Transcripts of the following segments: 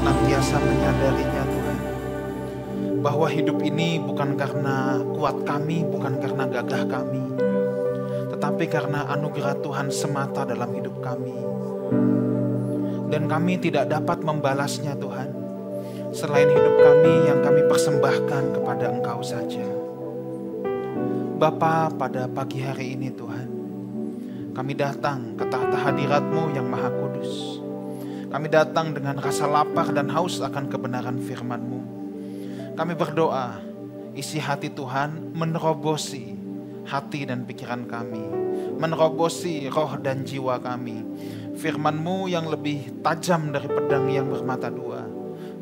senantiasa menyadarinya Tuhan, bahwa hidup ini bukan karena kuat kami, bukan karena gagah kami, tetapi karena anugerah Tuhan semata dalam hidup kami. Dan kami tidak dapat membalasnya Tuhan, selain hidup kami yang kami persembahkan kepada Engkau saja. Bapa, pada pagi hari ini Tuhan, kami datang ke tahta hadirat-Mu yang Maha Kudus. Kami datang dengan rasa lapar dan haus akan kebenaran firman-Mu. Kami berdoa, isi hati Tuhan menerobosi hati dan pikiran kami, menerobosi roh dan jiwa kami. Firman-Mu yang lebih tajam dari pedang yang bermata dua,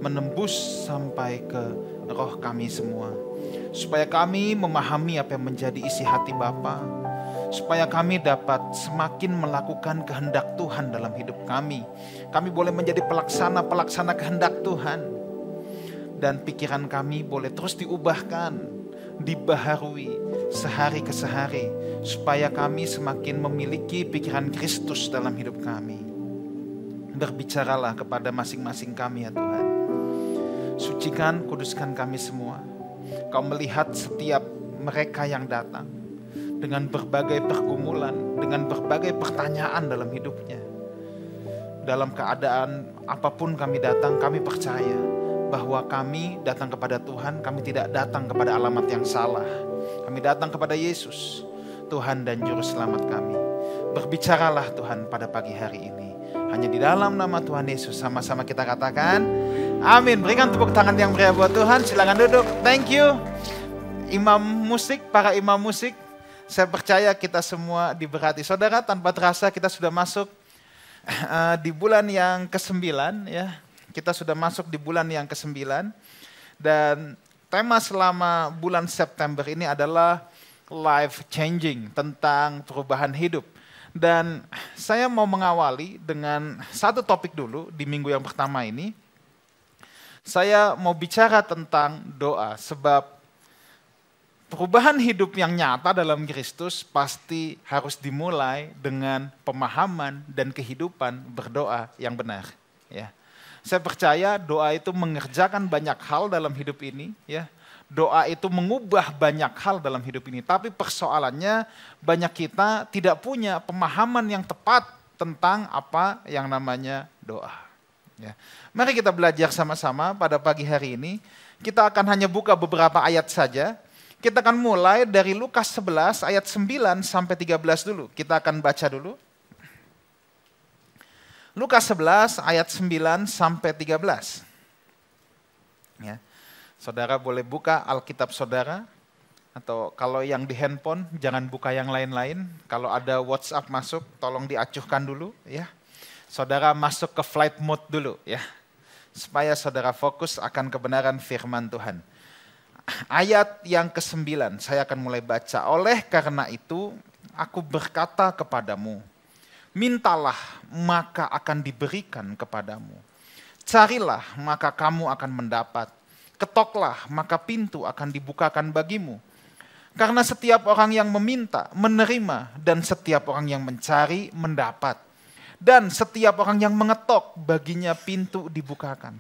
menembus sampai ke roh kami semua. Supaya kami memahami apa yang menjadi isi hati Bapa, supaya kami dapat semakin melakukan kehendak Tuhan dalam hidup kami. Kami boleh menjadi pelaksana kehendak Tuhan. Dan pikiran kami boleh terus diubahkan, dibaharui sehari ke sehari, supaya kami semakin memiliki pikiran Kristus dalam hidup kami. Berbicaralah kepada masing-masing kami ya Tuhan. Sucikan, kuduskan kami semua. Kau melihat setiap mereka yang datang dengan berbagai pergumulan, dengan berbagai pertanyaan dalam hidupnya. Dalam keadaan apapun kami datang, kami percaya bahwa kami datang kepada Tuhan, kami tidak datang kepada alamat yang salah. Kami datang kepada Yesus, Tuhan dan Juru Selamat kami. Berbicaralah Tuhan pada pagi hari ini. Hanya di dalam nama Tuhan Yesus sama-sama kita katakan, amin. Berikan tepuk tangan yang meriah buat Tuhan. Silakan duduk. Thank you. Imam musik, para imam musik. Saya percaya kita semua diberkati. Saudara, tanpa terasa kita sudah masuk di bulan yang ke-9 ya. Kita sudah masuk di bulan yang ke-9 dan tema selama bulan September ini adalah life changing, tentang perubahan hidup. Dan saya mau mengawali dengan satu topik dulu di minggu yang pertama ini. Saya mau bicara tentang doa, sebab perubahan hidup yang nyata dalam Kristus pasti harus dimulai dengan pemahaman dan kehidupan berdoa yang benar. Ya, saya percaya doa itu mengerjakan banyak hal dalam hidup ini. Ya, doa itu mengubah banyak hal dalam hidup ini. Tapi persoalannya banyak kita tidak punya pemahaman yang tepat tentang apa yang namanya doa. Ya, mari kita belajar sama-sama pada pagi hari ini. Kita akan hanya buka beberapa ayat saja. Kita akan mulai dari Lukas 11 ayat 9 sampai 13 dulu. Kita akan baca dulu. Lukas 11 ayat 9 sampai 13. Ya. Saudara boleh buka Alkitab saudara. Atau kalau yang di handphone jangan buka yang lain-lain. Kalau ada WhatsApp masuk tolong diacuhkan dulu. Ya. Saudara masuk ke flight mode dulu. Ya. Supaya saudara fokus akan kebenaran firman Tuhan. Ayat yang ke-9 saya akan mulai baca. Oleh karena itu aku berkata kepadamu, mintalah maka akan diberikan kepadamu. Carilah maka kamu akan mendapat. Ketoklah maka pintu akan dibukakan bagimu. Karena setiap orang yang meminta menerima, dan setiap orang yang mencari mendapat. Dan setiap orang yang mengetok baginya pintu dibukakan.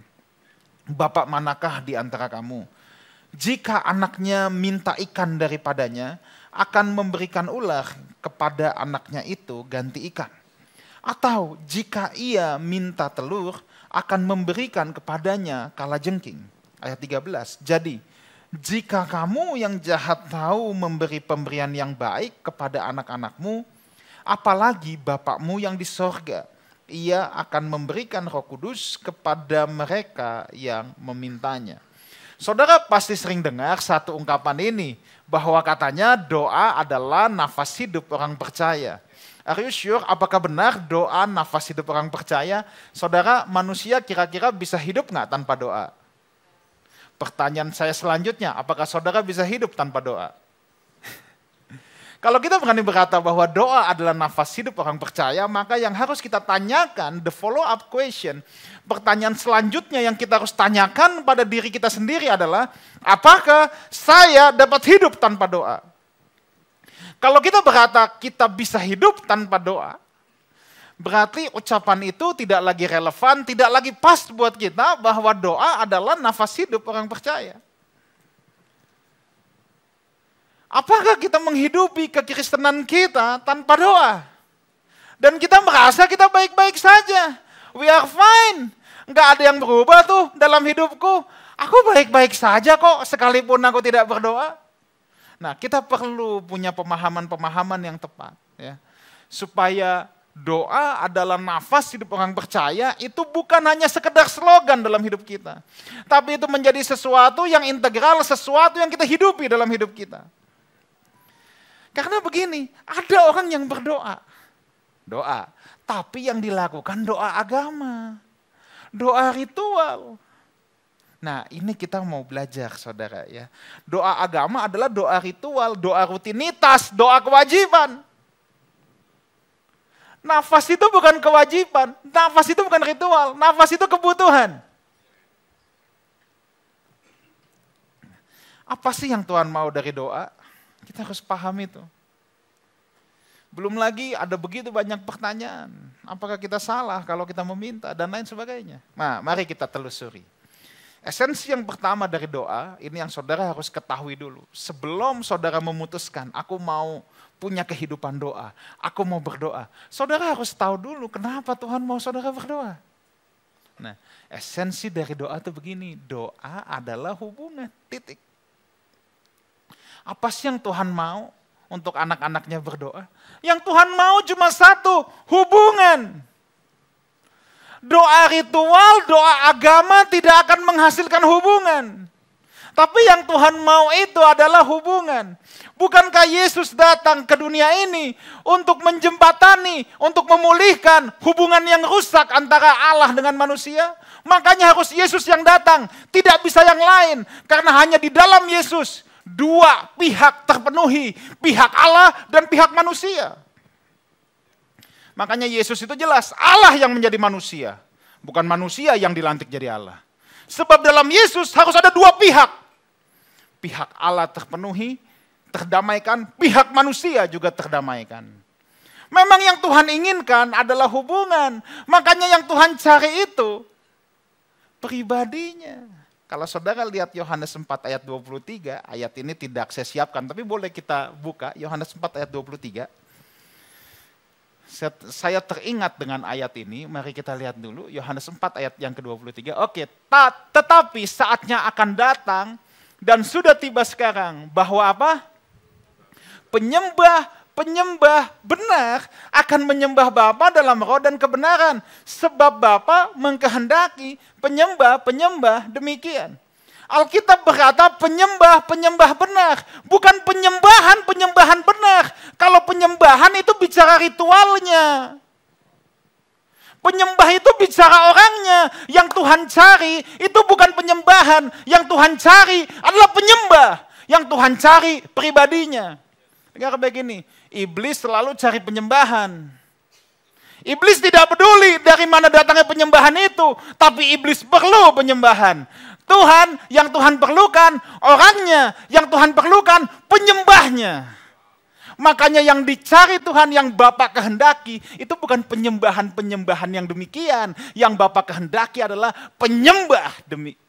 Bapak manakah di antara kamu? Jika anaknya minta ikan daripadanya, akan memberikan ular kepada anaknya itu ganti ikan. Atau jika ia minta telur, akan memberikan kepadanya kalajengking. Ayat 13, jadi jika kamu yang jahat tahu memberi pemberian yang baik kepada anak-anakmu, apalagi Bapakmu yang di sorga, ia akan memberikan Roh Kudus kepada mereka yang memintanya. Saudara pasti sering dengar satu ungkapan ini, bahwa katanya doa adalah nafas hidup orang percaya. Are you sure? Apakah benar doa nafas hidup orang percaya? Saudara, manusia kira-kira bisa hidup nggak tanpa doa? Pertanyaan saya selanjutnya, apakah saudara bisa hidup tanpa doa? Kalau kita berani berkata bahwa doa adalah nafas hidup orang percaya, maka yang harus kita tanyakan, the follow up question, pertanyaan selanjutnya yang kita harus tanyakan pada diri kita sendiri adalah, apakah saya dapat hidup tanpa doa? Kalau kita berkata kita bisa hidup tanpa doa, Berarti ucapan itu tidak lagi relevan, tidak lagi pas buat kita bahwa doa adalah nafas hidup orang percaya. Apakah kita menghidupi kekristenan kita tanpa doa? Dan kita merasa kita baik-baik saja. We are fine. Nggak ada yang berubah tuh dalam hidupku. Aku baik-baik saja kok sekalipun aku tidak berdoa. Nah, kita perlu punya pemahaman-pemahaman yang tepat. Ya. Supaya doa adalah nafas hidup orang percaya, itu bukan hanya sekedar slogan dalam hidup kita. Tapi itu menjadi sesuatu yang integral, sesuatu yang kita hidupi dalam hidup kita. Karena begini, ada orang yang berdoa. Doa, tapi yang dilakukan doa agama. Doa ritual. Nah, ini kita mau belajar, saudara ya. Doa agama adalah doa ritual, doa rutinitas, doa kewajiban. Nafas itu bukan kewajiban, nafas itu bukan ritual, nafas itu kebutuhan. Apa sih yang Tuhan mau dari doa? Kita harus paham itu. Belum lagi ada begitu banyak pertanyaan. Apakah kita salah kalau kita meminta dan lain sebagainya. Nah, mari kita telusuri. Esensi yang pertama dari doa, ini yang saudara harus ketahui dulu. Sebelum saudara memutuskan, aku mau punya kehidupan doa, aku mau berdoa. Saudara harus tahu dulu kenapa Tuhan mau saudara berdoa. Nah, esensi dari doa itu begini, doa adalah hubungan, titik. Apa sih yang Tuhan mau untuk anak-anaknya berdoa? Yang Tuhan mau cuma satu, hubungan. Doa ritual, doa agama tidak akan menghasilkan hubungan. Tapi yang Tuhan mau itu adalah hubungan. Bukankah Yesus datang ke dunia ini untuk menjembatani, untuk memulihkan hubungan yang rusak antara Allah dengan manusia? Makanya harus Yesus yang datang, tidak bisa yang lain. Karena hanya di dalam Yesus, dua pihak terpenuhi, pihak Allah dan pihak manusia. Makanya Yesus itu jelas, Allah yang menjadi manusia, bukan manusia yang dilantik jadi Allah. Sebab dalam Yesus harus ada dua pihak. Pihak Allah terpenuhi, terdamaikan, pihak manusia juga terdamaikan. Memang yang Tuhan inginkan adalah hubungan. Makanya yang Tuhan cari itu pribadinya. Kalau saudara lihat Yohanes 4 ayat 23, ayat ini tidak saya siapkan, tapi boleh kita buka Yohanes 4 ayat 23. Saya teringat dengan ayat ini, mari kita lihat dulu Yohanes 4 ayat yang ke-23. Oke, tetapi saatnya akan datang dan sudah tiba sekarang bahwa apa? Penyembah benar akan menyembah Bapa dalam roh dan kebenaran. Sebab Bapa mengkehendaki penyembah demikian. Alkitab berkata penyembah benar. Bukan penyembahan benar. Kalau penyembahan itu bicara ritualnya. Penyembah itu bicara orangnya. Yang Tuhan cari itu bukan penyembahan. Yang Tuhan cari adalah penyembah. Yang Tuhan cari pribadinya. Dengar begini, iblis selalu cari penyembahan. Iblis tidak peduli dari mana datangnya penyembahan itu. Tapi iblis perlu penyembahan. Yang Tuhan perlukan orangnya. Yang Tuhan perlukan penyembahnya. Makanya yang dicari Tuhan, yang Bapa kehendaki, itu bukan penyembahan yang demikian. Yang Bapa kehendaki adalah penyembah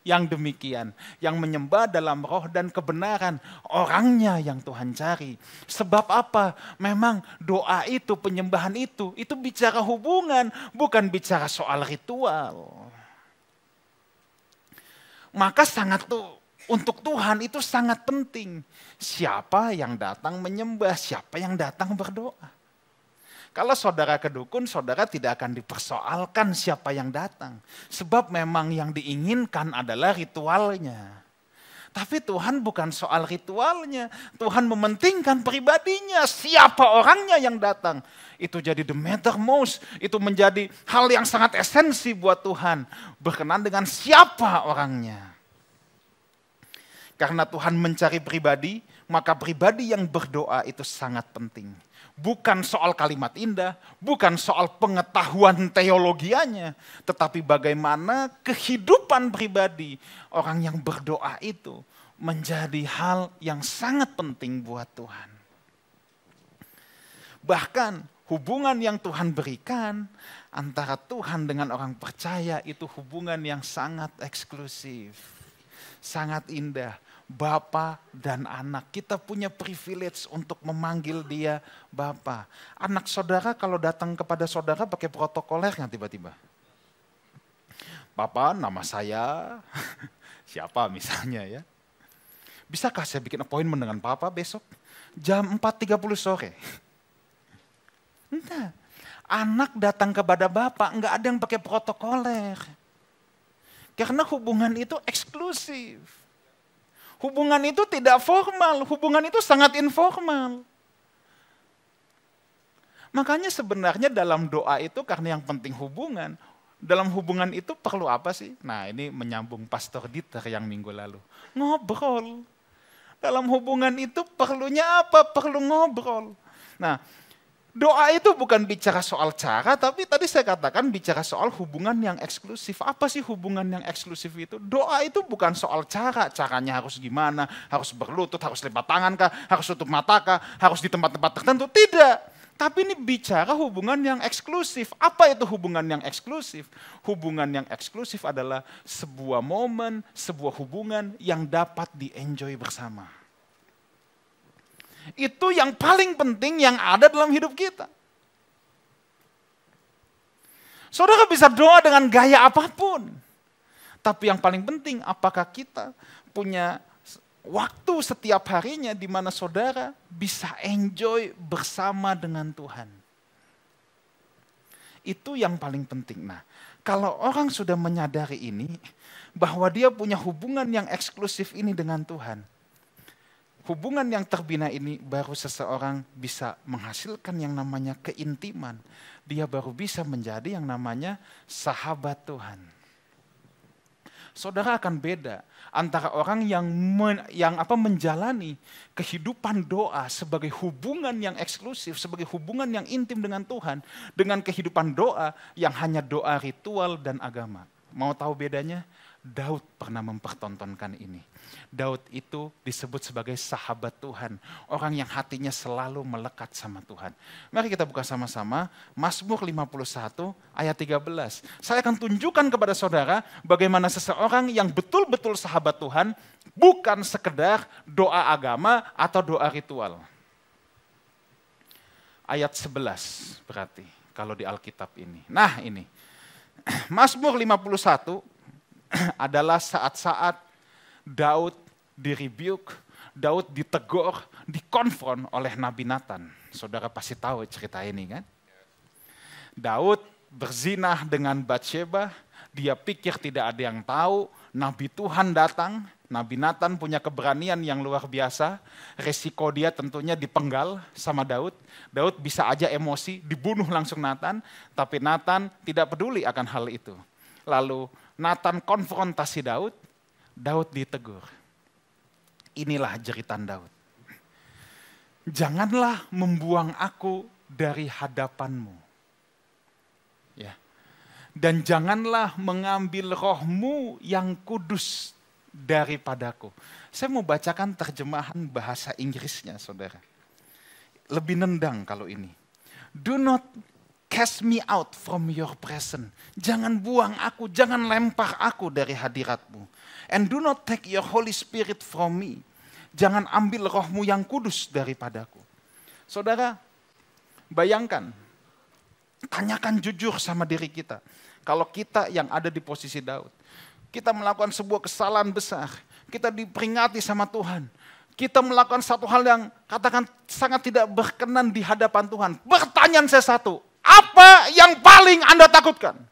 yang demikian. Yang menyembah dalam roh dan kebenaran. Orangnya yang Tuhan cari. Sebab apa? Memang doa itu, penyembahan itu bicara hubungan, bukan bicara soal ritual. Maka untuk Tuhan itu sangat penting. Siapa yang datang menyembah, siapa yang datang berdoa. Kalau saudara ke dukun, saudara tidak akan dipersoalkan siapa yang datang. Sebab memang yang diinginkan adalah ritualnya. Tapi Tuhan bukan soal ritualnya. Tuhan mementingkan pribadinya, siapa orangnya yang datang. Itu jadi the matter most, itu menjadi hal yang sangat esensi buat Tuhan. Berkenan dengan siapa orangnya. Karena Tuhan mencari pribadi, maka pribadi yang berdoa itu sangat penting. Bukan soal kalimat indah, bukan soal pengetahuan teologianya, tetapi bagaimana kehidupan pribadi orang yang berdoa itu menjadi hal yang sangat penting buat Tuhan. Bahkan Hubungan yang Tuhan berikan antara Tuhan dengan orang percaya itu hubungan yang sangat eksklusif. Sangat indah. Bapa dan anak. Kita punya privilege untuk memanggil dia Bapa. Anak saudara kalau datang kepada saudara pakai protokoler nggak tiba-tiba? Bapa, nama saya siapa misalnya ya. Bisakah saya bikin appointment dengan Papa besok? Jam 4.30 sore. Enggak. Anak datang kepada Bapak, enggak ada yang pakai protokoler. Karena hubungan itu eksklusif. Hubungan itu tidak formal, hubungan itu sangat informal. Makanya sebenarnya dalam doa itu karena yang penting hubungan. Dalam hubungan itu perlu apa sih? Nah ini menyambung Pastor Dieter yang minggu lalu. Ngobrol. Dalam hubungan itu perlunya apa? Perlu ngobrol. Nah, doa itu bukan bicara soal cara, tapi tadi saya katakan bicara soal hubungan yang eksklusif. Apa sih hubungan yang eksklusif itu? Doa itu bukan soal cara. Caranya harus gimana, harus berlutut, harus lepas tangan kah, harus tutup mata kah, harus di tempat-tempat tertentu. Tidak. Tapi ini bicara hubungan yang eksklusif. Apa itu hubungan yang eksklusif? Hubungan yang eksklusif adalah sebuah momen, sebuah hubungan yang dapat di-enjoy bersama. Itu yang paling penting yang ada dalam hidup kita. Saudara bisa doa dengan gaya apapun. Tapi yang paling penting apakah kita punya waktu setiap harinya di mana saudara bisa enjoy bersama dengan Tuhan. Itu yang paling penting. Nah, kalau orang sudah menyadari ini, bahwa dia punya hubungan yang eksklusif ini dengan Tuhan, hubungan yang terbina ini baru seseorang bisa menghasilkan yang namanya keintiman. Dia baru bisa menjadi yang namanya sahabat Tuhan. Saudara akan beda antara orang yang menjalani kehidupan doa sebagai hubungan yang eksklusif, sebagai hubungan yang intim dengan Tuhan, dengan kehidupan doa yang hanya doa ritual dan agama. Mau tahu bedanya? Daud pernah mempertontonkan ini. Daud itu disebut sebagai sahabat Tuhan. Orang yang hatinya selalu melekat sama Tuhan. Mari kita buka sama-sama Mazmur 51 ayat 13. Saya akan tunjukkan kepada saudara bagaimana seseorang yang betul-betul sahabat Tuhan bukan sekedar doa agama atau doa ritual. Ayat 11 berarti kalau di Alkitab ini. Nah ini, Mazmur 51 adalah saat-saat Daud direbuke, Daud ditegur, dikonfront oleh Nabi Nathan. Saudara pasti tahu cerita ini kan? Daud berzinah dengan Batsheba, dia pikir tidak ada yang tahu, Nabi Tuhan datang, Nabi Nathan punya keberanian yang luar biasa, resiko dia tentunya dipenggal sama Daud. Daud bisa aja emosi, dibunuh langsung Nathan, tapi Nathan tidak peduli akan hal itu. Lalu Nathan konfrontasi Daud, Daud ditegur. Inilah jeritan Daud. Janganlah membuang aku dari hadapanmu. Ya. Dan janganlah mengambil rohmu yang kudus daripadaku. Saya mau bacakan terjemahan bahasa Inggrisnya, saudara. Lebih nendang kalau ini. Do not cast me out from your presence. Jangan buang aku, jangan lempar aku dari hadiratmu. And do not take your Holy Spirit from me. Jangan ambil rohmu yang kudus daripadaku. Saudara, bayangkan, tanyakan jujur sama diri kita. Kalau kita yang ada di posisi Daud, kita melakukan sebuah kesalahan besar, kita diperingati sama Tuhan. Kita melakukan satu hal yang katakan sangat tidak berkenan di hadapan Tuhan. Pertanyaan saya satu, apa yang paling Anda takutkan?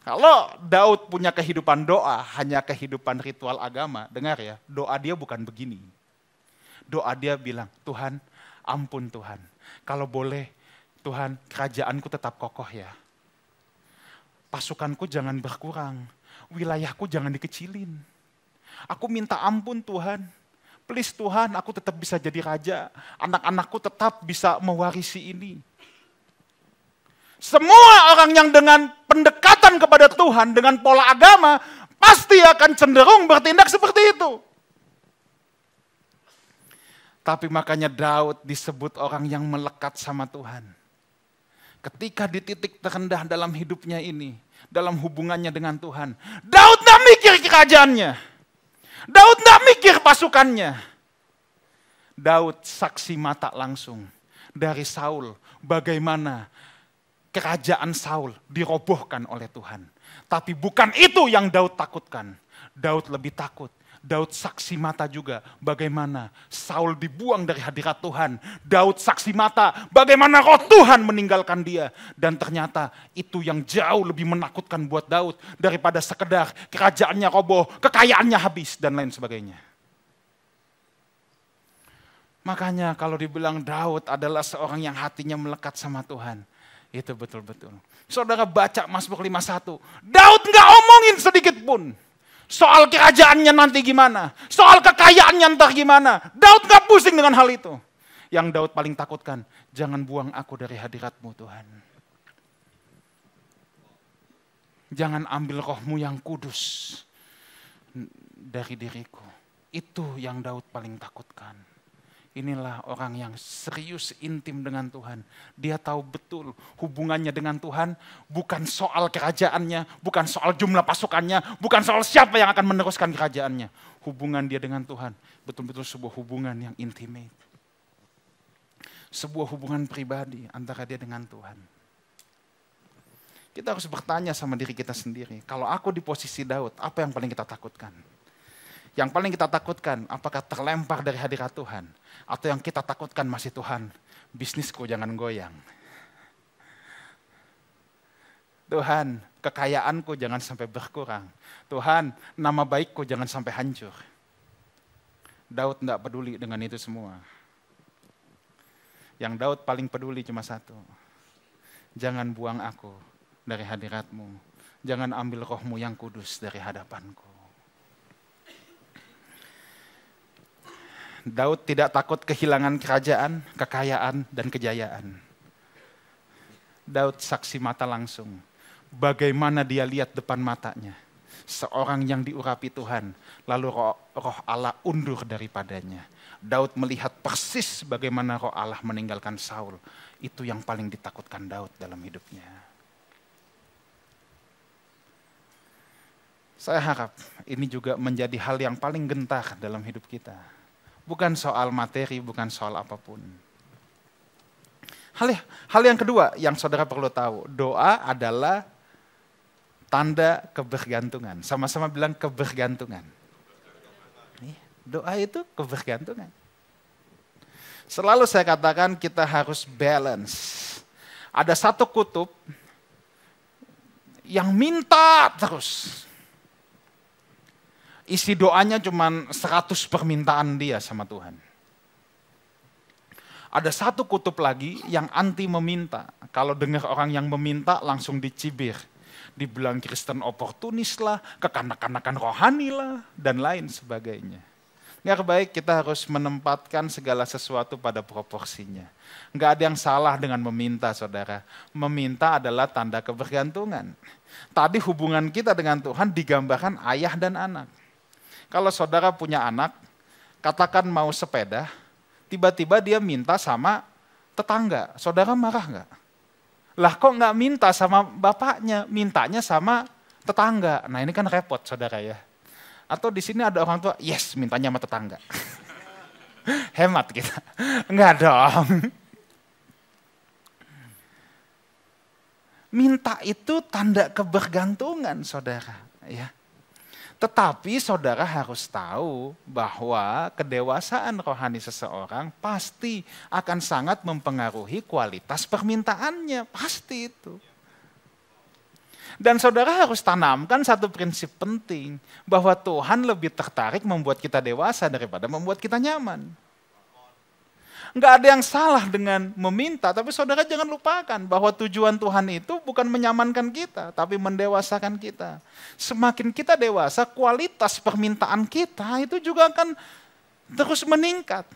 Kalau Daud punya kehidupan doa, hanya kehidupan ritual agama, dengar ya, doa dia bukan begini. Doa dia bilang, Tuhan, ampun Tuhan. Kalau boleh, Tuhan, kerajaanku tetap kokoh ya. Pasukanku jangan berkurang, wilayahku jangan dikecilin. Aku minta ampun Tuhan. Please Tuhan, aku tetap bisa jadi raja. Anak-anakku tetap bisa mewarisi ini. Semua orang yang dengan pendekatan kepada Tuhan, dengan pola agama, pasti akan cenderung bertindak seperti itu. Tapi makanya Daud disebut orang yang melekat sama Tuhan. Ketika di titik terendah dalam hidupnya ini, dalam hubungannya dengan Tuhan, Daud gak mikir kerajaannya. Daud gak mikir pasukannya. Daud saksi mata langsung dari Saul bagaimana kerajaan Saul dirobohkan oleh Tuhan. Tapi bukan itu yang Daud takutkan. Daud lebih takut. Daud saksi mata juga bagaimana Saul dibuang dari hadirat Tuhan. Daud saksi mata bagaimana roh Tuhan meninggalkan dia. Dan ternyata itu yang jauh lebih menakutkan buat Daud daripada sekedar kerajaannya roboh, kekayaannya habis dan lain sebagainya. Makanya kalau dibilang Daud adalah seorang yang hatinya melekat sama Tuhan, itu betul-betul. Saudara baca Mazmur 51, Daud gak omongin sedikit pun soal kerajaannya nanti gimana, soal kekayaannya ntar gimana. Daud gak pusing dengan hal itu. Yang Daud paling takutkan, jangan buang aku dari hadirat-Mu Tuhan. Jangan ambil roh-Mu yang kudus dari diriku. Itu yang Daud paling takutkan. Inilah orang yang serius intim dengan Tuhan. Dia tahu betul hubungannya dengan Tuhan bukan soal kerajaannya, bukan soal jumlah pasukannya, bukan soal siapa yang akan meneruskan kerajaannya. Hubungan dia dengan Tuhan betul-betul sebuah hubungan yang intimate. Sebuah hubungan pribadi antara dia dengan Tuhan. Kita harus bertanya sama diri kita sendiri, kalau aku di posisi Daud, apa yang paling kita takutkan? Yang paling kita takutkan, apakah terlempar dari hadirat Tuhan? Atau yang kita takutkan masih Tuhan, bisnisku jangan goyang. Tuhan, kekayaanku jangan sampai berkurang. Tuhan, nama baikku jangan sampai hancur. Daud tidak peduli dengan itu semua. Yang Daud paling peduli cuma satu. Jangan buang aku dari hadirat-Mu. Jangan ambil roh-Mu yang kudus dari hadapanku. Daud tidak takut kehilangan kerajaan, kekayaan, dan kejayaan. Daud saksi mata langsung. Bagaimana dia lihat depan matanya. Seorang yang diurapi Tuhan, lalu roh Allah undur daripadanya. Daud melihat persis bagaimana roh Allah meninggalkan Saul. Itu yang paling ditakutkan Daud dalam hidupnya. Saya harap ini juga menjadi hal yang paling gentar dalam hidup kita. Bukan soal materi, bukan soal apapun. Hal yang kedua yang saudara perlu tahu, doa adalah tanda kebergantungan. Sama-sama bilang kebergantungan. Doa itu kebergantungan. Selalu saya katakan kita harus balance. Ada satu kutub yang minta terus. Isi doanya cuma 100 permintaan dia sama Tuhan. Ada satu kutub lagi yang anti meminta. Kalau dengar orang yang meminta langsung dicibir. Dibilang Kristen oportunis lah, kekanak-kanakan rohani lah, dan lain sebagainya. Nggak baik kita harus menempatkan segala sesuatu pada proporsinya. Nggak ada yang salah dengan meminta, saudara. Meminta adalah tanda kebergantungan. Tadi hubungan kita dengan Tuhan digambarkan ayah dan anak. Kalau saudara punya anak, katakan mau sepeda, tiba-tiba dia minta sama tetangga. Saudara marah nggak? Lah kok nggak minta sama bapaknya, mintanya sama tetangga. Nah ini kan repot saudara ya. Atau di sini ada orang tua, yes mintanya sama tetangga. Hemat kita. Enggak dong. Minta itu tanda kebergantungan saudara. Ya. Tetapi saudara harus tahu bahwa kedewasaan rohani seseorang pasti akan sangat mempengaruhi kualitas permintaannya. Pasti itu. Dan saudara harus tanamkan satu prinsip penting. Bahwa Tuhan lebih tertarik membuat kita dewasa daripada membuat kita nyaman. Nggak ada yang salah dengan meminta, tapi saudara jangan lupakan bahwa tujuan Tuhan itu bukan menyamankan kita, tapi mendewasakan kita. Semakin kita dewasa, kualitas permintaan kita itu juga akan terus meningkat.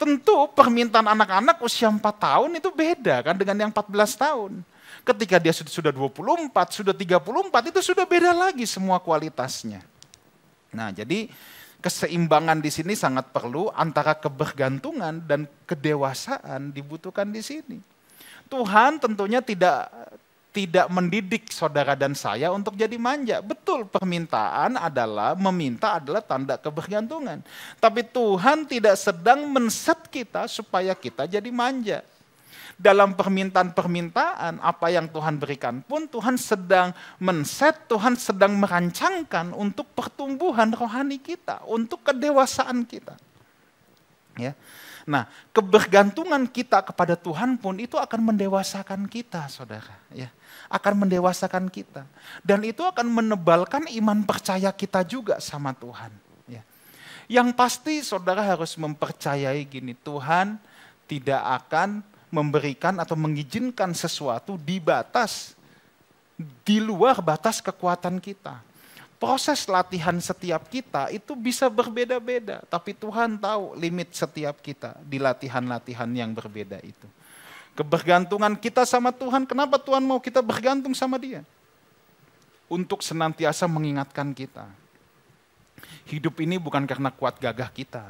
Tentu permintaan anak-anak usia 4 tahun itu beda kan dengan yang 14 tahun. Ketika dia sudah 24, sudah 34, itu sudah beda lagi semua kualitasnya. Nah jadi Keseimbangan di sini sangat perlu antara kebergantungan dan kedewasaan dibutuhkan di sini. Tuhan tentunya tidak mendidik saudara dan saya untuk jadi manja. Betul, meminta adalah tanda kebergantungan. Tapi Tuhan tidak sedang men-set kita supaya kita jadi manja. Dalam permintaan-permintaan apa yang Tuhan berikan pun Tuhan sedang men-set, Tuhan sedang merancangkan untuk pertumbuhan rohani kita, untuk kedewasaan kita. Ya. Nah, kebergantungan kita kepada Tuhan pun itu akan mendewasakan kita, saudara. Ya. Akan mendewasakan kita. Dan itu akan menebalkan iman percaya kita juga sama Tuhan. Ya. Yang pasti saudara harus mempercayai gini, Tuhan tidak akan memberikan atau mengizinkan sesuatu di luar batas kekuatan kita. Proses latihan setiap kita itu bisa berbeda-beda, tapi Tuhan tahu limit setiap kita di latihan-latihan yang berbeda itu. Kebergantungan kita sama Tuhan, kenapa Tuhan mau kita bergantung sama Dia? Untuk senantiasa mengingatkan kita. Hidup ini bukan karena kuat gagah kita,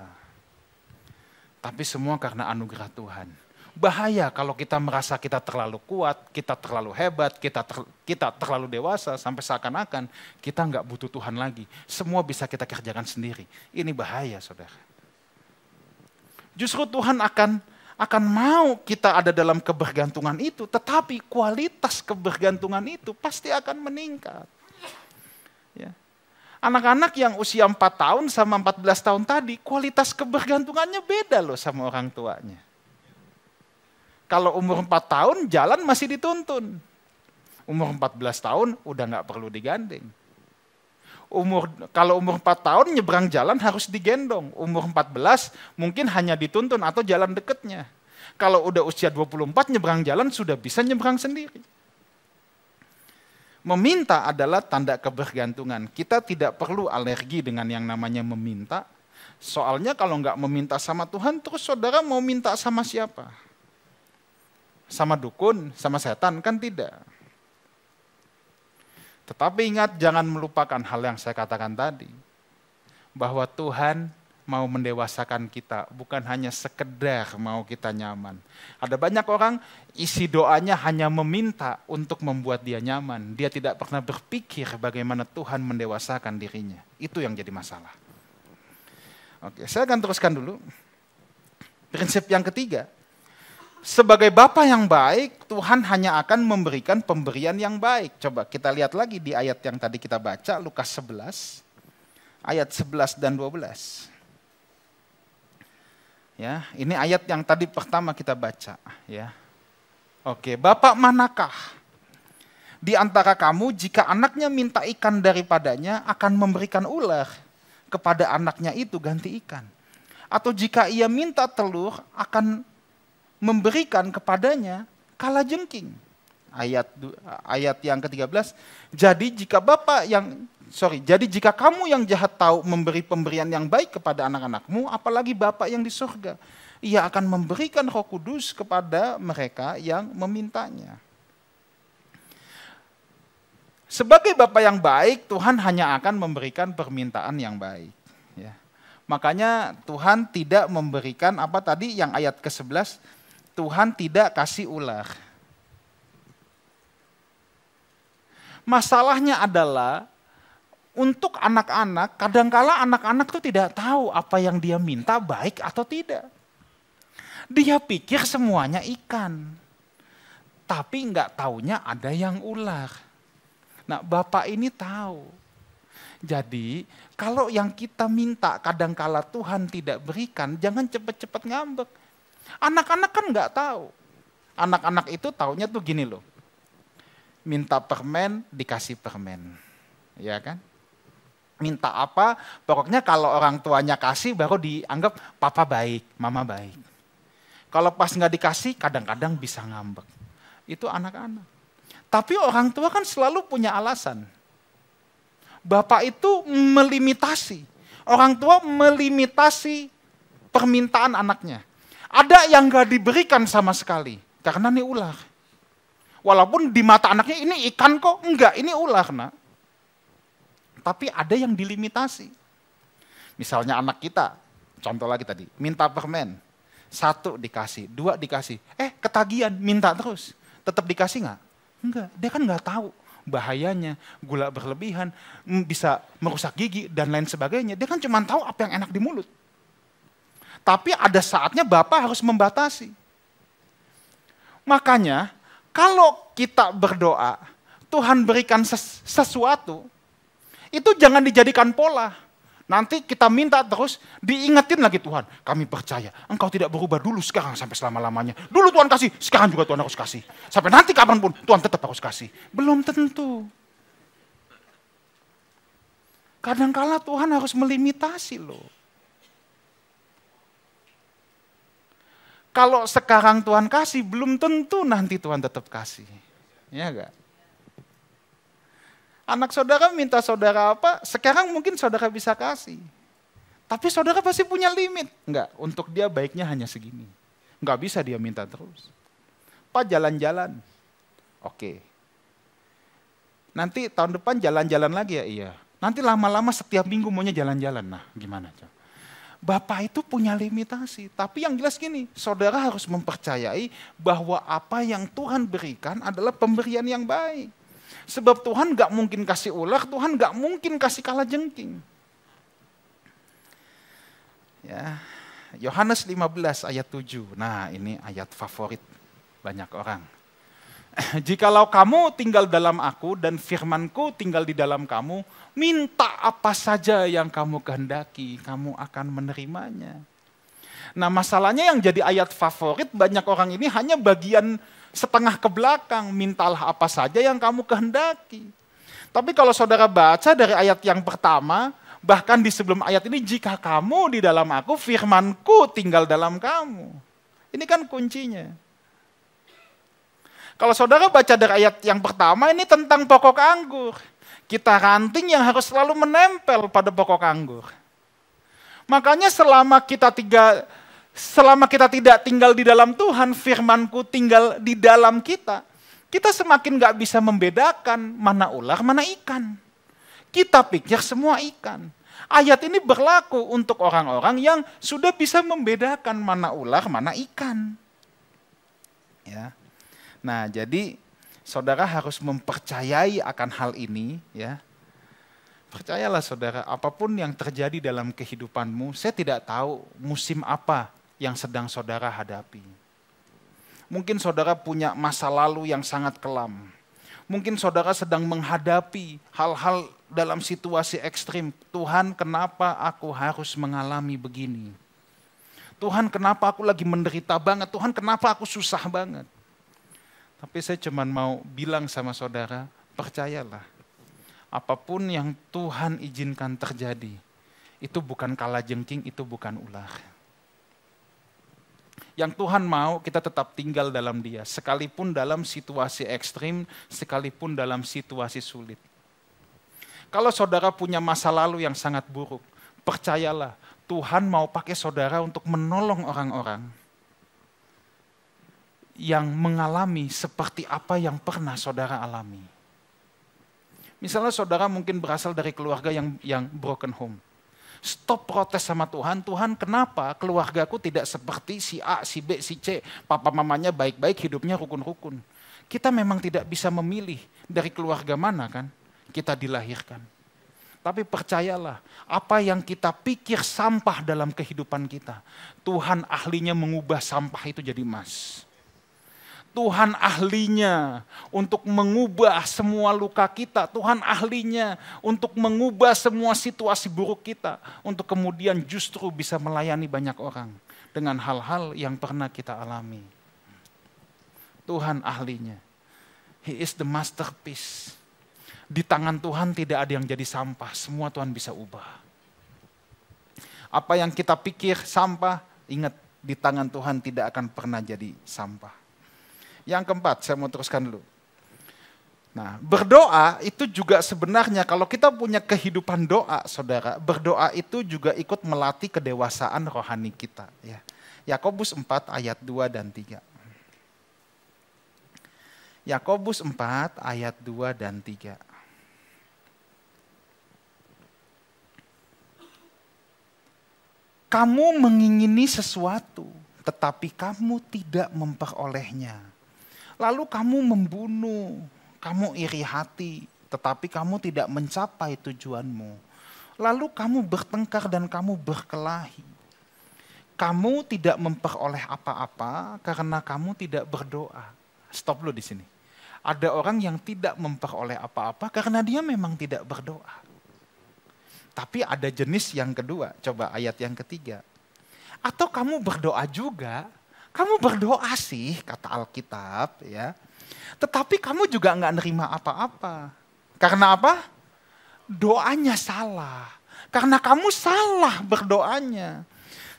tapi semua karena anugerah Tuhan. Bahaya kalau kita merasa kita terlalu kuat, kita terlalu hebat, kita terlalu dewasa, sampai seakan-akan kita nggak butuh Tuhan lagi. Semua bisa kita kerjakan sendiri. Ini bahaya, saudara. Justru Tuhan akan mau kita ada dalam kebergantungan itu, tetapi kualitas kebergantungan itu pasti akan meningkat. Ya. Anak-anak yang usia 4 tahun sama 14 tahun tadi, kualitas kebergantungannya beda loh sama orang tuanya. Kalau umur 4 tahun jalan masih dituntun. Umur 14 tahun udah nggak perlu digandeng. Kalau umur 4 tahun nyebrang jalan harus digendong. Umur 14 mungkin hanya dituntun atau jalan deketnya. Kalau udah usia 24 nyebrang jalan sudah bisa nyebrang sendiri. Meminta adalah tanda kebergantungan. Kita tidak perlu alergi dengan yang namanya meminta. Soalnya kalau nggak meminta sama Tuhan, terus saudara mau minta sama siapa? Sama dukun, sama setan, kan tidak. Tetapi ingat, jangan melupakan hal yang saya katakan tadi. Bahwa Tuhan mau mendewasakan kita, bukan hanya sekedar mau kita nyaman. Ada banyak orang isi doanya hanya meminta untuk membuat dia nyaman. Dia tidak pernah berpikir bagaimana Tuhan mendewasakan dirinya. Itu yang jadi masalah. Oke, saya akan teruskan dulu. Prinsip yang ketiga. Sebagai Bapa yang baik, Tuhan hanya akan memberikan pemberian yang baik. Coba kita lihat lagi di ayat yang tadi kita baca, Lukas 11, ayat 11 dan 12. Ya, ini ayat yang tadi pertama kita baca. Ya. Oke, Bapak manakah di antara kamu jika anaknya minta ikan daripadanya akan memberikan ular kepada anaknya itu ganti ikan? Atau jika ia minta telur akan memberikan kepadanya kalajengking. Ayat yang ke-13. Jadi jika kamu yang jahat tahu memberi pemberian yang baik kepada anak-anakmu, apalagi Bapa yang di surga, Ia akan memberikan Roh Kudus kepada mereka yang memintanya. Sebagai Bapa yang baik, Tuhan hanya akan memberikan permintaan yang baik. Ya. Makanya Tuhan tidak memberikan apa tadi yang ayat ke-11, Tuhan tidak kasih ular. Masalahnya adalah untuk anak-anak, kadangkala anak-anak itu tidak tahu apa yang dia minta baik atau tidak. Dia pikir semuanya ikan, tapi nggak taunya ada yang ular. Nah, Bapak ini tahu. Jadi kalau yang kita minta kadangkala Tuhan tidak berikan, jangan cepat-cepat ngambek. Anak-anak kan nggak tahu. Anak-anak itu taunya tuh gini loh. Minta permen, dikasih permen. Ya kan? Minta apa, pokoknya kalau orang tuanya kasih baru dianggap papa baik, mama baik. Kalau pas nggak dikasih, kadang-kadang bisa ngambek. Itu anak-anak. Tapi orang tua kan selalu punya alasan. Bapak itu melimitasi. Orang tua melimitasi permintaan anaknya. Ada yang gak diberikan sama sekali, karena ini ular. Walaupun di mata anaknya ini ikan kok, enggak, ini ular nak. Tapi ada yang dilimitasi. Misalnya anak kita, contoh lagi tadi, minta permen. 1 dikasih, 2 dikasih. Ketagihan, minta terus. Tetap dikasih nggak? Enggak, dia kan nggak tahu bahayanya, gula berlebihan, bisa merusak gigi, dan lain sebagainya. Dia kan cuma tahu apa yang enak di mulut. Tapi ada saatnya Bapak harus membatasi. Makanya, kalau kita berdoa, Tuhan berikan sesuatu, itu jangan dijadikan pola. Nanti kita minta terus, diingetin lagi Tuhan. Kami percaya, Engkau tidak berubah dulu sekarang sampai selama-lamanya. Dulu Tuhan kasih, sekarang juga Tuhan harus kasih. Sampai nanti kapanpun Tuhan tetap harus kasih. Belum tentu. Kadangkala Tuhan harus melimitasi loh. Kalau sekarang Tuhan kasih, belum tentu nanti Tuhan tetap kasih. Ya enggak? Anak saudara minta saudara apa, sekarang mungkin saudara bisa kasih. Tapi saudara pasti punya limit. Enggak, untuk dia baiknya hanya segini. Enggak bisa dia minta terus. Pak jalan-jalan. Oke. Nanti tahun depan jalan-jalan lagi ya, iya. Nanti lama-lama setiap minggu maunya jalan-jalan. Nah gimana? Bapak itu punya limitasi. Tapi yang jelas gini, saudara harus mempercayai bahwa apa yang Tuhan berikan adalah pemberian yang baik. Sebab Tuhan gak mungkin kasih ular, Tuhan gak mungkin kasih kalajengking. Ya, Yohanes 15 ayat 7. Nah ini ayat favorit banyak orang. Jikalau kamu tinggal dalam aku dan firmanku tinggal di dalam kamu, minta apa saja yang kamu kehendaki, kamu akan menerimanya. Nah masalahnya yang jadi ayat favorit banyak orang ini hanya bagian setengah ke belakang, mintalah apa saja yang kamu kehendaki. Tapi kalau saudara baca dari ayat yang pertama, bahkan di sebelum ayat ini, jika kamu di dalam aku, firmanku tinggal dalam kamu. Ini kan kuncinya. Kalau saudara baca dari ayat yang pertama, ini tentang pokok anggur. Kita ranting yang harus selalu menempel pada pokok anggur. Makanya selama kita tidak tinggal di dalam Tuhan, firmanku tinggal di dalam kita, kita semakin gak bisa membedakan mana ular, mana ikan. Kita pikir semua ikan. Ayat ini berlaku untuk orang-orang yang sudah bisa membedakan mana ular, mana ikan. Ya. Nah, jadi saudara harus mempercayai akan hal ini, ya. Percayalah saudara, apapun yang terjadi dalam kehidupanmu, saya tidak tahu musim apa yang sedang saudara hadapi. Mungkin saudara punya masa lalu yang sangat kelam. Mungkin saudara sedang menghadapi hal-hal dalam situasi ekstrim. Tuhan, kenapa aku harus mengalami begini? Tuhan, kenapa aku lagi menderita banget? Tuhan, kenapa aku susah banget? Tapi saya cuma mau bilang sama saudara, percayalah. Apapun yang Tuhan izinkan terjadi, itu bukan kalajengking, itu bukan ular. Yang Tuhan mau kita tetap tinggal dalam Dia, sekalipun dalam situasi ekstrim, sekalipun dalam situasi sulit. Kalau saudara punya masa lalu yang sangat buruk, percayalah, Tuhan mau pakai saudara untuk menolong orang-orang yang mengalami seperti apa yang pernah saudara alami. Misalnya saudara mungkin berasal dari keluarga yang broken home. Stop protes sama Tuhan, Tuhan kenapa keluargaku tidak seperti si A, si B, si C, papa mamanya baik-baik, hidupnya rukun-rukun. Kita memang tidak bisa memilih dari keluarga mana kan kita dilahirkan. Tapi percayalah, apa yang kita pikir sampah dalam kehidupan kita, Tuhan ahlinya mengubah sampah itu jadi emas. Tuhan ahlinya untuk mengubah semua luka kita. Tuhan ahlinya untuk mengubah semua situasi buruk kita. Untuk kemudian justru bisa melayani banyak orang dengan hal-hal yang pernah kita alami. Tuhan ahlinya. He is the masterpiece. Di tangan Tuhan tidak ada yang jadi sampah. Semua Tuhan bisa ubah. Apa yang kita pikir sampah, ingat di tangan Tuhan tidak akan pernah jadi sampah. Yang keempat, saya mau teruskan dulu. Nah, berdoa itu juga sebenarnya kalau kita punya kehidupan doa, saudara, berdoa itu juga ikut melatih kedewasaan rohani kita. Ya. Yakobus 4 ayat 2 dan 3. Yakobus 4 ayat 2 dan 3. Kamu mengingini sesuatu, tetapi kamu tidak memperolehnya. Lalu kamu membunuh, kamu iri hati, tetapi kamu tidak mencapai tujuanmu. Lalu kamu bertengkar dan kamu berkelahi. Kamu tidak memperoleh apa-apa karena kamu tidak berdoa. Stop dulu di sini. Ada orang yang tidak memperoleh apa-apa karena dia memang tidak berdoa. Tapi ada jenis yang kedua, coba ayat yang ketiga. Atau kamu berdoa juga, kamu berdoa sih kata Alkitab ya. Tetapi kamu juga nggak nerima apa-apa. Karena apa? Doanya salah. Karena kamu salah berdoanya.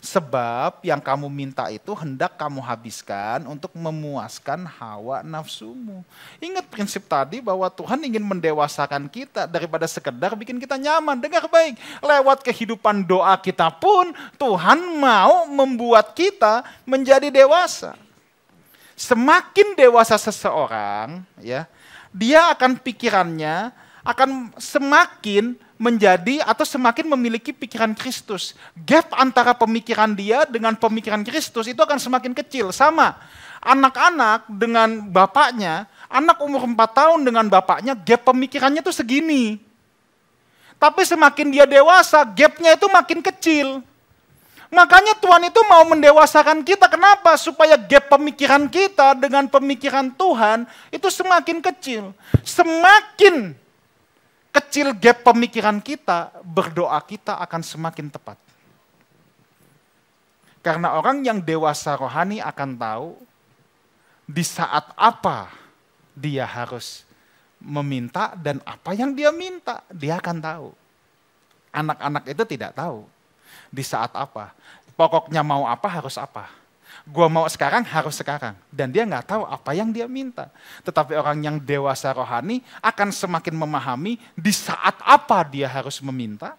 Sebab yang kamu minta itu hendak kamu habiskan untuk memuaskan hawa nafsumu. Ingat prinsip tadi bahwa Tuhan ingin mendewasakan kita daripada sekedar bikin kita nyaman. Dengar baik, lewat kehidupan doa kita pun Tuhan mau membuat kita menjadi dewasa. Semakin dewasa seseorang, ya, dia akan pikirannya akan semakin menjadi atau semakin memiliki pikiran Kristus. Gap antara pemikiran dia dengan pemikiran Kristus itu akan semakin kecil. Sama, anak-anak dengan bapaknya, anak umur 4 tahun dengan bapaknya, gap pemikirannya tuh segini. Tapi semakin dia dewasa, gapnya itu makin kecil. Makanya Tuhan itu mau mendewasakan kita. Kenapa? Supaya gap pemikiran kita dengan pemikiran Tuhan itu semakin kecil. Semakin kecil gap pemikiran kita, berdoa kita akan semakin tepat. Karena orang yang dewasa rohani akan tahu di saat apa dia harus meminta dan apa yang dia minta, dia akan tahu. Anak-anak itu tidak tahu di saat apa. Pokoknya mau apa harus apa. Gua mau sekarang harus sekarang. Dan dia nggak tahu apa yang dia minta. Tetapi orang yang dewasa rohani akan semakin memahami di saat apa dia harus meminta.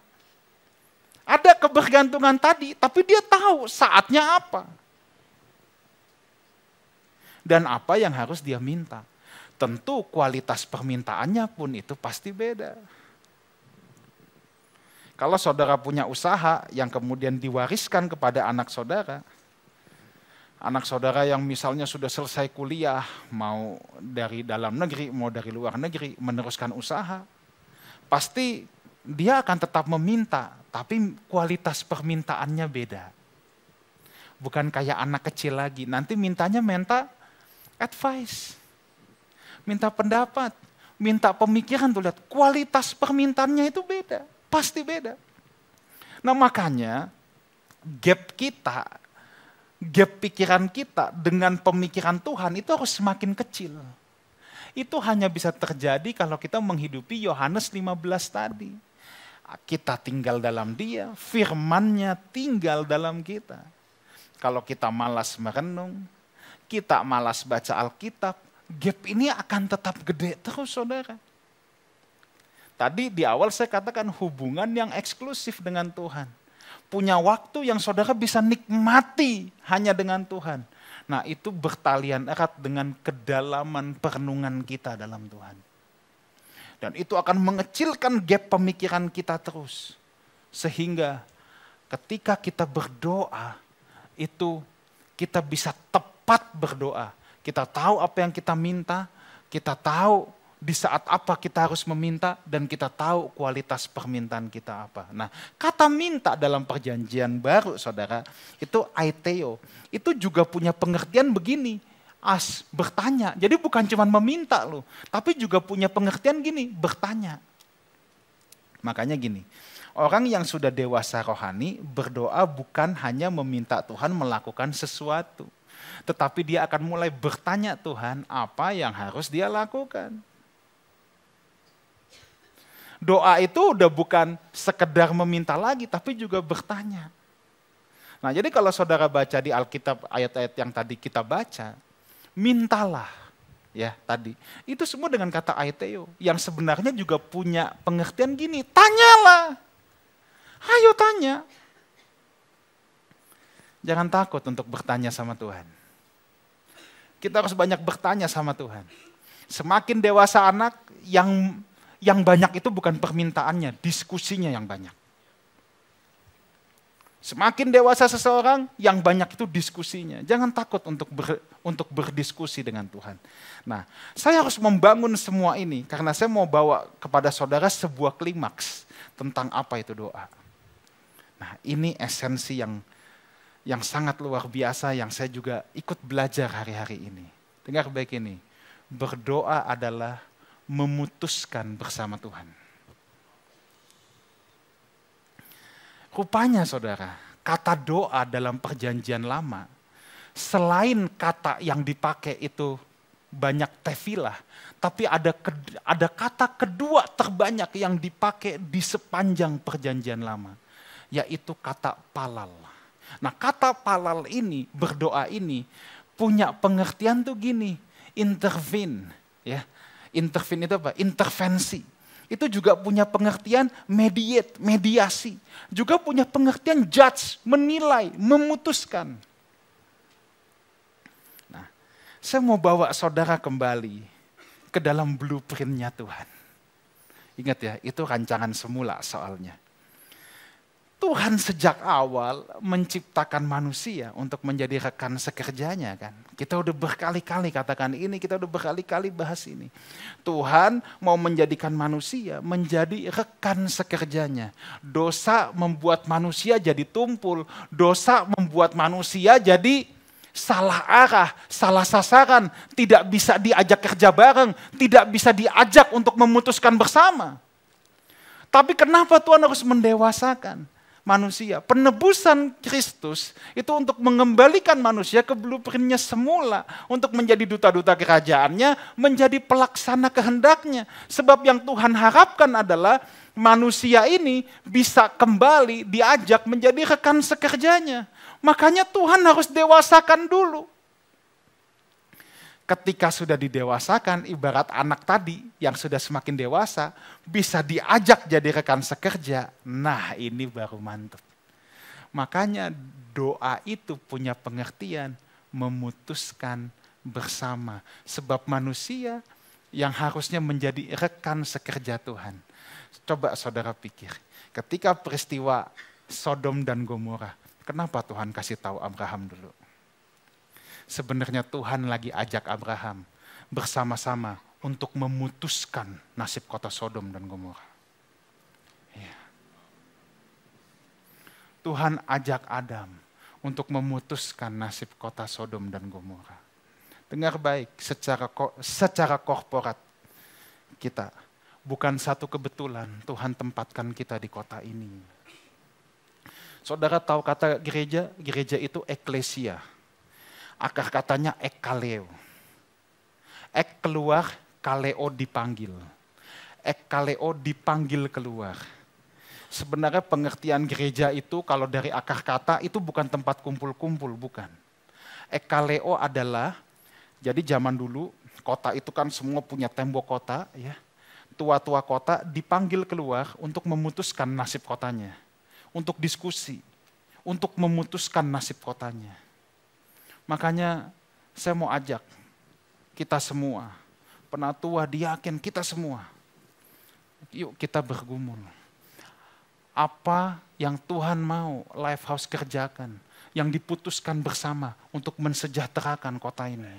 Ada kebergantungan tadi, tapi dia tahu saatnya apa. Dan apa yang harus dia minta. Tentu kualitas permintaannya pun itu pasti beda. Kalau saudara punya usaha yang kemudian diwariskan kepada anak saudara yang misalnya sudah selesai kuliah, mau dari dalam negeri, mau dari luar negeri, meneruskan usaha, pasti dia akan tetap meminta, tapi kualitas permintaannya beda. Bukan kayak anak kecil lagi, nanti minta advice, minta pendapat, minta pemikiran, tuh lihat, kualitas permintaannya itu beda, pasti beda. Nah makanya, gap pikiran kita dengan pemikiran Tuhan itu harus semakin kecil. Itu hanya bisa terjadi kalau kita menghidupi Yohanes 15 tadi. Kita tinggal dalam Dia, firman-Nya tinggal dalam kita. Kalau kita malas merenung, kita malas baca Alkitab, gap ini akan tetap gede terus saudara. Tadi di awal saya katakan hubungan yang eksklusif dengan Tuhan. Punya waktu yang saudara bisa nikmati hanya dengan Tuhan. Nah itu bertalian erat dengan kedalaman perenungan kita dalam Tuhan. Dan itu akan mengecilkan gap pemikiran kita terus. Sehingga ketika kita berdoa, itu kita bisa tepat berdoa. Kita tahu apa yang kita minta, kita tahu di saat apa kita harus meminta, dan kita tahu kualitas permintaan kita apa. Nah, kata minta dalam perjanjian baru, saudara, itu aiteo. Itu juga punya pengertian begini, bertanya. Jadi bukan cuma meminta loh, tapi juga punya pengertian gini, bertanya. Makanya gini, orang yang sudah dewasa rohani berdoa bukan hanya meminta Tuhan melakukan sesuatu, tetapi dia akan mulai bertanya Tuhan apa yang harus dia lakukan. Doa itu udah bukan sekedar meminta lagi, tapi juga bertanya. Nah jadi kalau saudara baca di Alkitab ayat-ayat yang tadi kita baca, mintalah ya tadi. Itu semua dengan kata aiteo, yang sebenarnya juga punya pengertian gini, tanyalah. Ayo tanya. Jangan takut untuk bertanya sama Tuhan. Kita harus banyak bertanya sama Tuhan. Semakin dewasa anak, yang banyak itu bukan permintaannya, diskusinya yang banyak. Semakin dewasa seseorang, yang banyak itu diskusinya. Jangan takut untuk berdiskusi dengan Tuhan. Nah, saya harus membangun semua ini karena saya mau bawa kepada saudara sebuah klimaks tentang apa itu doa. Nah, ini esensi yang sangat luar biasa yang saya juga ikut belajar hari-hari ini. Dengar baik ini, berdoa adalah memutuskan bersama Tuhan. Rupanya saudara, kata doa dalam perjanjian lama, selain kata yang dipakai itu banyak tefilah, tapi ada kata kedua terbanyak yang dipakai di sepanjang perjanjian lama, yaitu kata palal. Nah, kata palal ini, berdoa ini, punya pengertian tuh gini, intervene. Ya. Intervene itu apa? Intervensi. Itu juga punya pengertian mediasi. Juga punya pengertian judge, menilai, memutuskan. Nah, saya mau bawa saudara kembali ke dalam blueprint-nya Tuhan. Ingat ya, itu rancangan semula soalnya. Tuhan sejak awal menciptakan manusia untuk menjadi rekan sekerjanya kan. Kita udah berkali-kali katakan ini, kita udah berkali-kali bahas ini. Tuhan mau menjadikan manusia menjadi rekan sekerjanya. Dosa membuat manusia jadi tumpul, dosa membuat manusia jadi salah arah, salah sasaran, tidak bisa diajak kerja bareng, tidak bisa diajak untuk memutuskan bersama. Tapi kenapa Tuhan harus mendewasakan manusia? Penebusan Kristus itu untuk mengembalikan manusia ke blueprint-nya semula. Untuk menjadi duta-duta kerajaannya, menjadi pelaksana kehendaknya. Sebab yang Tuhan harapkan adalah manusia ini bisa kembali diajak menjadi rekan sekerjanya. Makanya Tuhan harus dewasakan dulu. Ketika sudah didewasakan, ibarat anak tadi yang sudah semakin dewasa, bisa diajak jadi rekan sekerja. Nah, ini baru mantap. Makanya doa itu punya pengertian memutuskan bersama. Sebab manusia yang harusnya menjadi rekan sekerja Tuhan. Coba saudara pikir, ketika peristiwa Sodom dan Gomora, kenapa Tuhan kasih tahu Abraham dulu? Sebenarnya Tuhan lagi ajak Abraham bersama-sama untuk memutuskan nasib kota Sodom dan Gomora. Ya. Tuhan ajak Adam untuk memutuskan nasib kota Sodom dan Gomora. Dengar baik, secara korporat kita, bukan satu kebetulan Tuhan tempatkan kita di kota ini. Saudara tahu kata gereja? Gereja itu eklesia. Akar katanya ekkaleo. Ek keluar, kaleo dipanggil. Ekkaleo dipanggil keluar. Sebenarnya pengertian gereja itu kalau dari akar kata itu bukan tempat kumpul-kumpul, bukan. Ekkaleo adalah, jadi zaman dulu kota itu kan semua punya tembok kota, ya. Tua-tua kota dipanggil keluar untuk memutuskan nasib kotanya. Untuk diskusi, untuk memutuskan nasib kotanya. Makanya saya mau ajak kita semua, penatua, diaken, kita semua. Yuk kita bergumul. Apa yang Tuhan mau Lifehouse kerjakan, yang diputuskan bersama untuk mensejahterakan kota ini.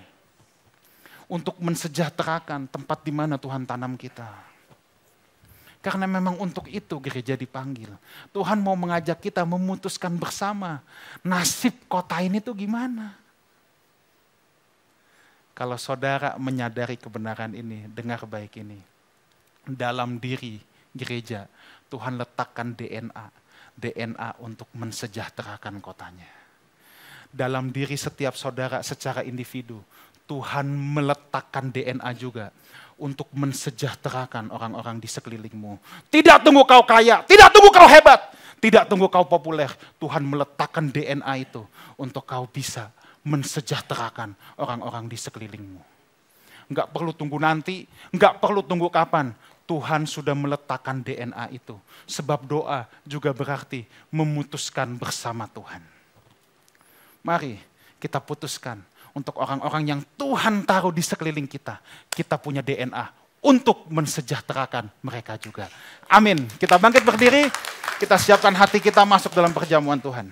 Untuk mensejahterakan tempat di mana Tuhan tanam kita. Karena memang untuk itu gereja dipanggil. Tuhan mau mengajak kita memutuskan bersama nasib kota ini tuh gimana. Kalau saudara menyadari kebenaran ini, dengar baik ini. Dalam diri gereja, Tuhan letakkan DNA untuk mensejahterakan kotanya. Dalam diri setiap saudara secara individu, Tuhan meletakkan DNA juga untuk mensejahterakan orang-orang di sekelilingmu. Tidak tunggu kau kaya, tidak tunggu kau hebat, tidak tunggu kau populer. Tuhan meletakkan DNA itu untuk kau bisa mensejahterakan orang-orang di sekelilingmu. Enggak perlu tunggu nanti, enggak perlu tunggu kapan. Tuhan sudah meletakkan DNA itu. Sebab doa juga berarti memutuskan bersama Tuhan. Mari kita putuskan untuk orang-orang yang Tuhan taruh di sekeliling kita. Kita punya DNA untuk mensejahterakan mereka juga. Amin. Kita bangkit berdiri. Kita siapkan hati kita masuk dalam perjamuan Tuhan.